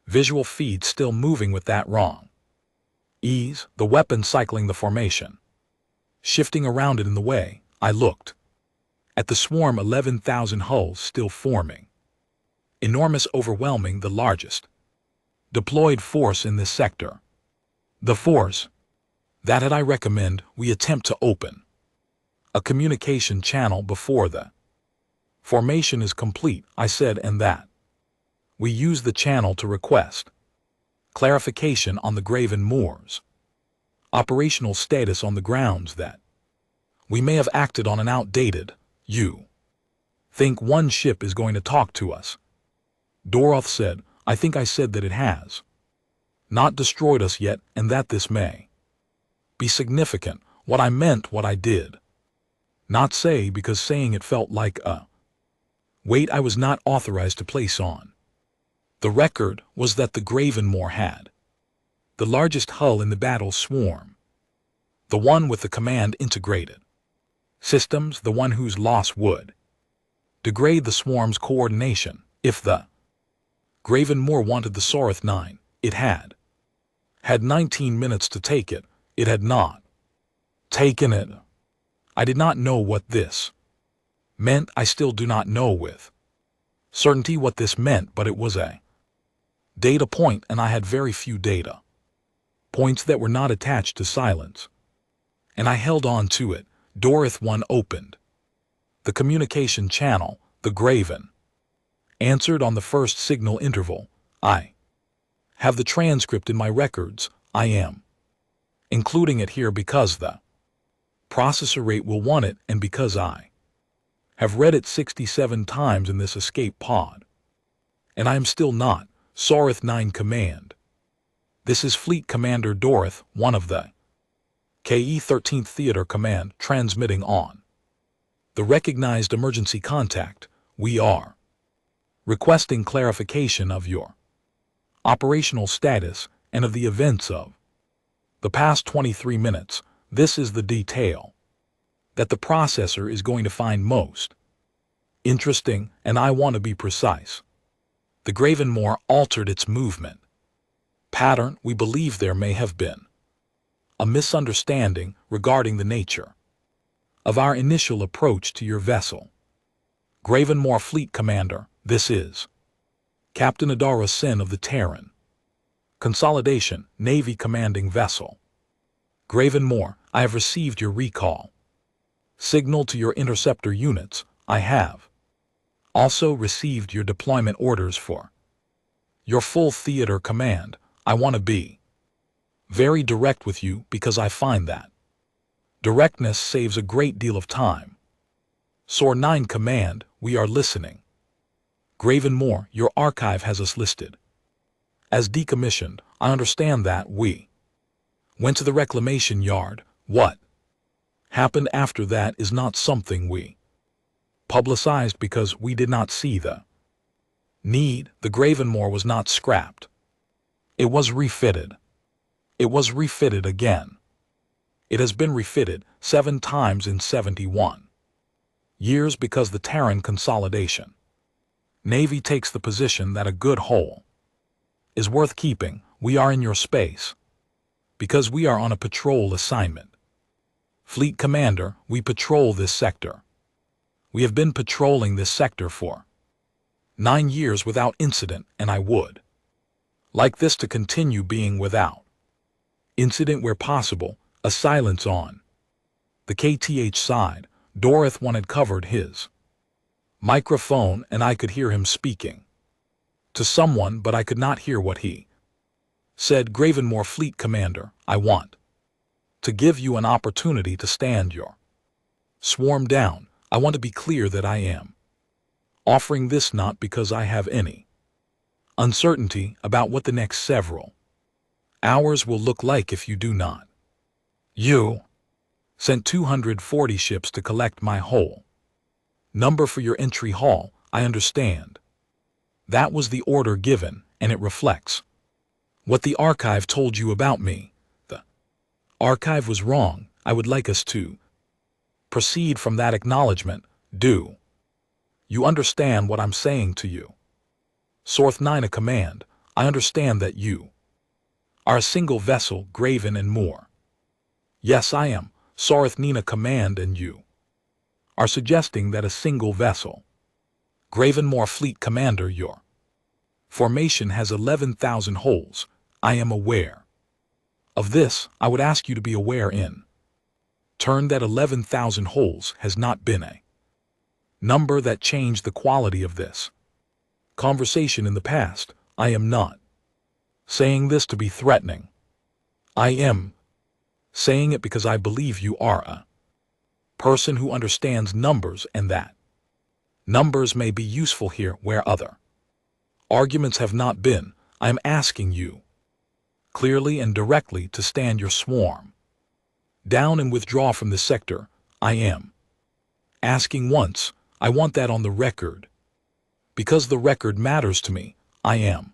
visual feed, still moving with that wrong ease, the weapon cycling the formation, shifting around it in the way. I looked at the swarm, 11,000 hulls still forming, enormous, overwhelming, the largest deployed force in this sector. The force that had I recommend we attempt to open a communication channel before the formation is complete, I said, and that we use the channel to request clarification on the Gravenmoor's operational status on the grounds that we may have acted on an outdated. You think one ship is going to talk to us? Doroth said, I think I said that it has not destroyed us yet, and that this may be significant. What I meant, what I did not say, because saying it felt like a weight I was not authorized to place on the record, was that the Gravenmoor had the largest hull in the battle swarm, the one with the command integrated systems, the one whose loss would degrade the swarm's coordination. If the Gravenmoor wanted the Sorith 9, it had 19 minutes to take it. It had not taken it. I did not know what this meant. I still do not know with certainty what this meant, but it was a data point, and I had very few data points that were not attached to silence, and I held on to it. Dorith 1 opened The communication channel, the Graven. Answered on the first signal interval. I have the transcript in my records. I am including it here because the processor rate will want it and because I have read it 67 times in this escape pod. And I am still not Sarith 9 Command. This is Fleet Commander Dorith, one of the KE 13th Theater Command, transmitting on the recognized emergency contact. We are requesting clarification of your operational status and of the events of the past 23 minutes. This is the detail that the processor is going to find most interesting, and I want to be precise. The Gravenmoor altered its movement pattern. We believe there may have been a misunderstanding regarding the nature of our initial approach to your vessel. Gravenmoor Fleet Commander, this is Captain Adara Sin of the Terran Consolidation Navy Commanding Vessel. Gravenmoor, I have received your recall signal to your interceptor units. I have also received your deployment orders for your full theater command. I want to be very direct with you because I find that directness saves a great deal of time. SOAR 9 Command, we are listening. Gravenmoor, your archive has us listed as decommissioned. I understand that we went to the reclamation yard. What happened after that is not something we publicized because we did not see the need. The Gravenmoor was not scrapped. It was refitted. It was refitted again. It has been refitted 7 times in 71 years because the Terran Consolidation Navy takes the position that a good hull is worth keeping. We are in your space because we are on a patrol assignment. Fleet Commander, we patrol this sector. We have been patrolling this sector for 9 years without incident, and I would like this to continue being without incident where possible. A silence on the KTH side. Dorith one had covered his microphone and I could hear him speaking to someone, but I could not hear what he said. Gravenmoor Fleet Commander, I want to give you an opportunity to stand your swarm down. I want to be clear that I am offering this not because I have any uncertainty about what the next several hours will look like if you do not. You sent 240 ships to collect my whole number for your entry hall. I understand. That was the order given, and it reflects what the archive told you about me. The archive was wrong. I would like us to proceed from that acknowledgement. Do you understand what I'm saying to you? Sarith 9 a command. I understand that you are a single vessel, Graven and Moor. Yes, I am. Sarith Nina Command, and you are suggesting that a single vessel. Gravenmoor Fleet Commander, your formation has 11,000 holes. I am aware of this. I would ask you to be aware in turn that 11,000 holes has not been a number that changed the quality of this conversation in the past. I am not saying this to be threatening. I am saying it because I believe you are a person who understands numbers and that numbers may be useful here where other arguments have not been. I am asking you clearly and directly to stand your swarm down and withdraw from this sector. I am asking once. I want that on the record because the record matters to me. I am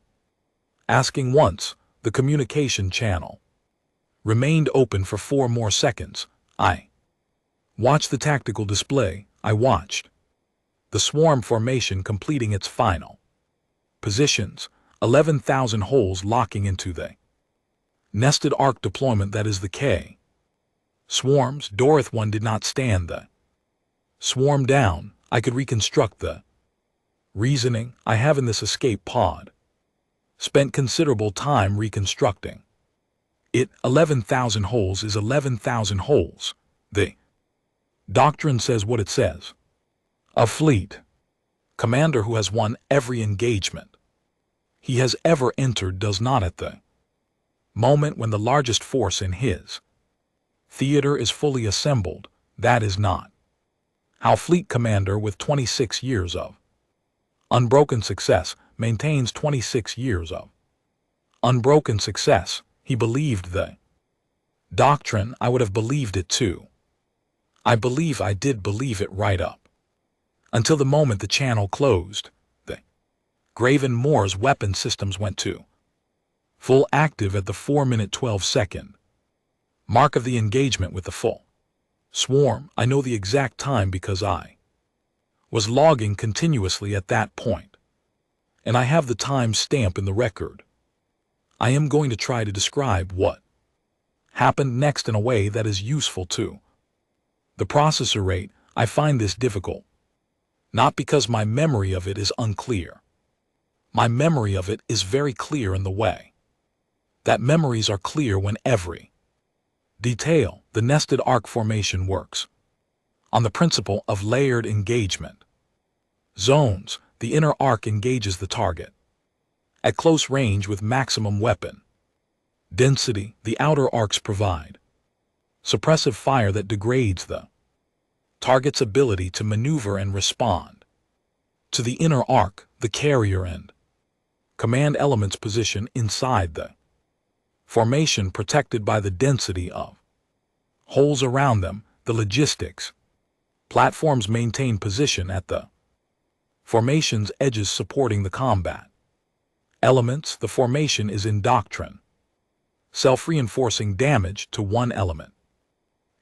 asking once. The communication channel remained open for 4 more seconds. I watched the tactical display. I watched the swarm formation completing its final positions. 11,000 holes locking into the nested arc deployment. That is the K swarms. Dorith 1 did not stand the swarm down. I could reconstruct the reasoning I have in this escape pod. Spent considerable time reconstructing it. 11,000 holes is 11,000 holes. The doctrine says what it says. A fleet commander who has won every engagement he has ever entered does not at the moment when the largest force in his theater is fully assembled. That is not how fleet commander with 26 years of unbroken success maintains 26 years of unbroken success. He believed the doctrine. I would have believed it too. I believe I did believe it right up until the moment the channel closed. The Gravenmoor's weapon systems went to full active at the 4-minute 12-second mark of the engagement with the full swarm. I know the exact time because I was logging continuously at that point, and I have the time stamp in the record. I am going to try to describe what happened next in a way that is useful to the processor rate. I find this difficult, not because my memory of it is unclear. My memory of it is very clear in the way that memories are clear when every detail. The nested arc formation works on the principle of layered engagement zones. The inner arc engages the target at close range with maximum weapon density. The outer arcs provide suppressive fire that degrades the target's ability to maneuver and respond to the inner arc. The carrier and command elements position inside the formation protected by the density of holes around them. The logistics platforms maintain position at the formation's edges supporting the combat elements. The formation is in doctrine. Self-reinforcing damage to one element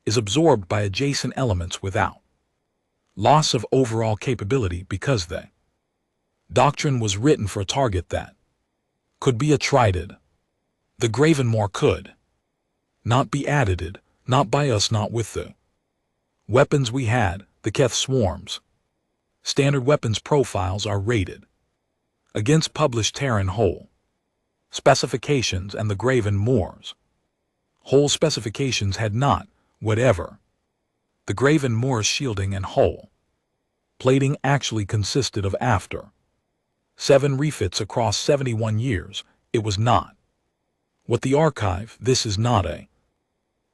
is absorbed by adjacent elements without loss of overall capability because the doctrine was written for a target that could be attrited. The Gravenmoor could not be added, not by us, not with the weapons we had. The Keth swarms standard weapons profiles are rated against published Terran whole specifications, and the Gravenmoor's whole specifications had not. Whatever the Gravenmoor's shielding and hull plating actually consisted of after 7 refits across 71 years, it was not what the archive. This is not a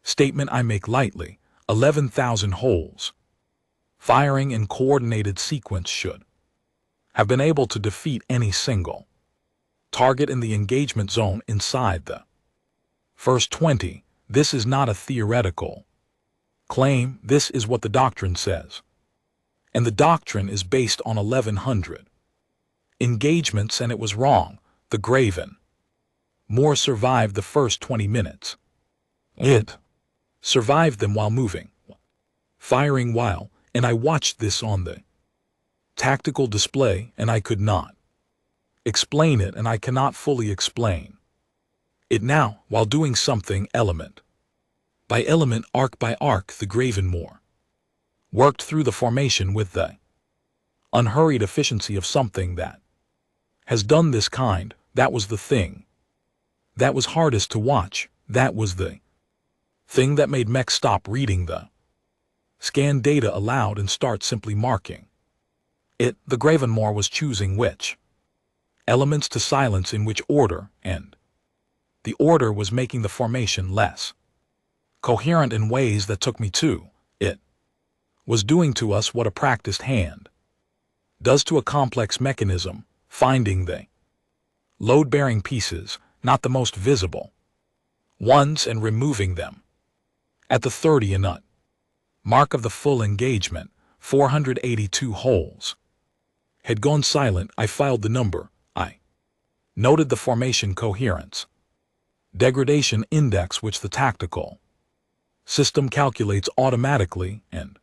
statement I make lightly. 11,000 holes firing in coordinated sequence should have been able to defeat any single target in the engagement zone inside the first 20. This is not a theoretical claim. This is what the doctrine says, and the doctrine is based on 1100 engagements, and it was wrong. The Gravenmoor survived the first 20 minutes. It survived them while moving, firing while, and I watched this on the tactical display, and I could not explain it, and I cannot fully explain it now while doing something element by element, arc by arc. The Gravenmoor worked through the formation with the unhurried efficiency of something that has done this kind. That was the thing that was hardest to watch. That was the thing that made mech stop reading the scan data aloud and start simply marking it. The Gravenmoor was choosing which elements to silence in which order, and the order was making the formation less coherent in ways that took me to it was doing to us what a practiced hand does to a complex mechanism, finding the load-bearing pieces, not the most visible ones, and removing them at the 30 and nut mark of the full engagement. 482 holes had gone silent. I filed the number. I noted the formation coherence degradation index, which the tactical system calculates automatically, and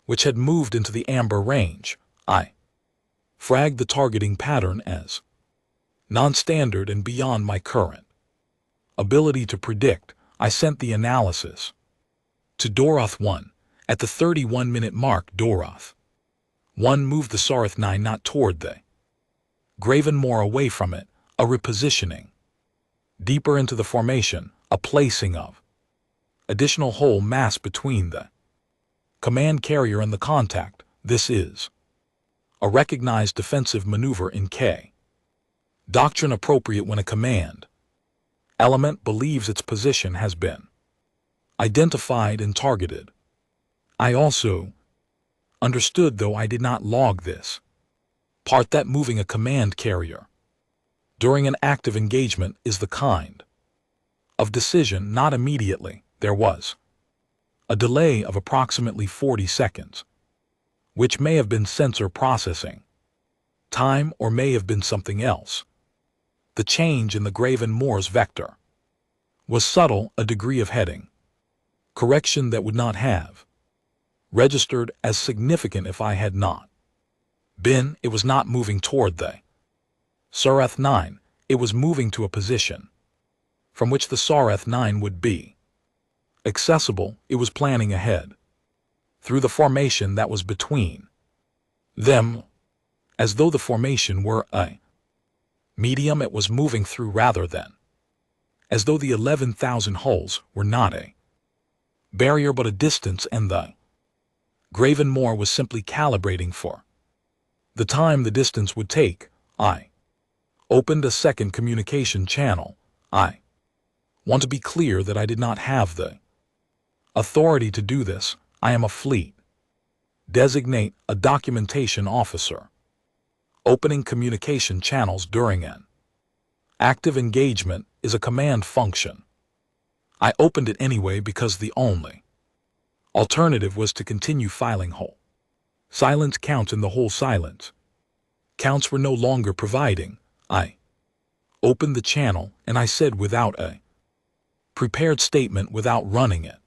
which had moved into the amber range. I fragged the targeting pattern as non-standard and beyond my current ability to predict. I sent the analysis to Doroth 1. At the 31-minute mark, Doroth 1 moved the Sarith 9 not toward the Gravenmoor, away from it, a repositioning deeper into the formation, a placing of additional whole mass between the command carrier and the contact. This is a recognized defensive maneuver in K. Doctrine appropriate when a command element believes its position has been identified and targeted. I also understood, though I did not log this part, that moving a command carrier during an active engagement is the kind of decision not immediately. There was a delay of approximately 40 seconds, which may have been sensor processing time or may have been something else. The change in the Gravenmoor's vector was subtle, a degree of heading correction that would not have registered as significant if I had not been. It was not moving toward the Sareth 9, it was moving to a position from which the Sareth 9 would be accessible. It was planning ahead through the formation that was between them, as though the formation were a medium it was moving through rather than as though the 11,000 hulls were not a barrier but a distance, and the Gravenmoor was simply calibrating for the time the distance would take. I opened a second communication channel. I want to be clear that I did not have the authority to do this. I am a fleet designate, a documentation officer. Opening communication channels during an active engagement is a command function. I opened it anyway because the only alternative was to continue filing whole silence counts in the whole silence counts were no longer providing. I opened the channel and I said without a prepared statement, without running it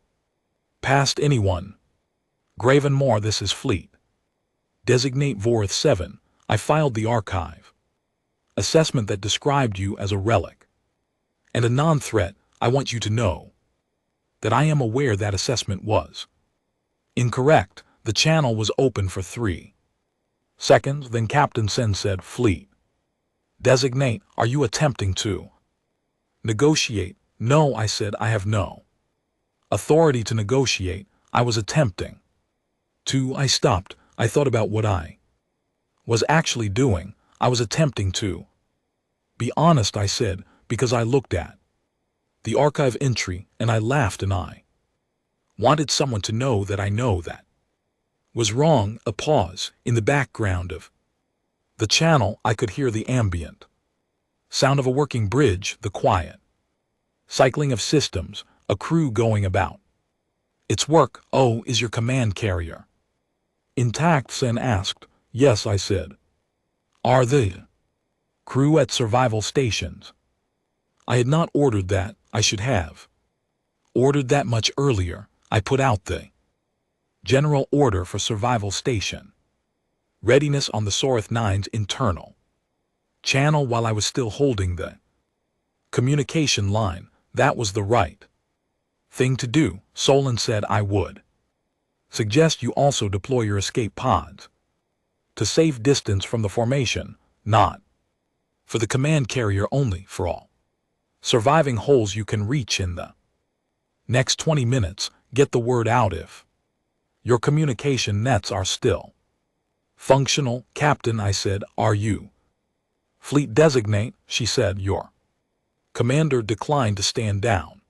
past anyone, Gravenmoor, this is fleet designate Vorith 7. I filed the archive assessment that described you as a relic and a non-threat. I want you to know that I am aware that assessment was incorrect. The channel was open for 3 seconds. Then Captain Sen said, "Fleet designate, are you attempting to negotiate?" "No," I said, "I have no authority to negotiate. I was attempting to." I stopped. I thought about what I was actually doing. I was attempting to be honest, I said, because I looked at the archive entry and I laughed, and I wanted someone to know that I know that was wrong. A pause. In the background of the channel I could hear the ambient sound of a working bridge, the quiet cycling of systems, a crew going about its work. "Oh, is your command carrier intact?" Sen asked. "Yes," I said. "Are the crew at survival stations?" I had not ordered that. I should have ordered that much earlier. I put out the general order for survival station readiness on the Sareth 9's internal channel while I was still holding the communication line. That was the right thing to do. Solon said I would suggest you also deploy your escape pods to save distance from the formation, not for the command carrier only, for all surviving holes you can reach in the next 20 minutes. Get the word out if your communication nets are still functional. "Captain," I said, "are you fleet designate?" She said, "Your commander declined to stand down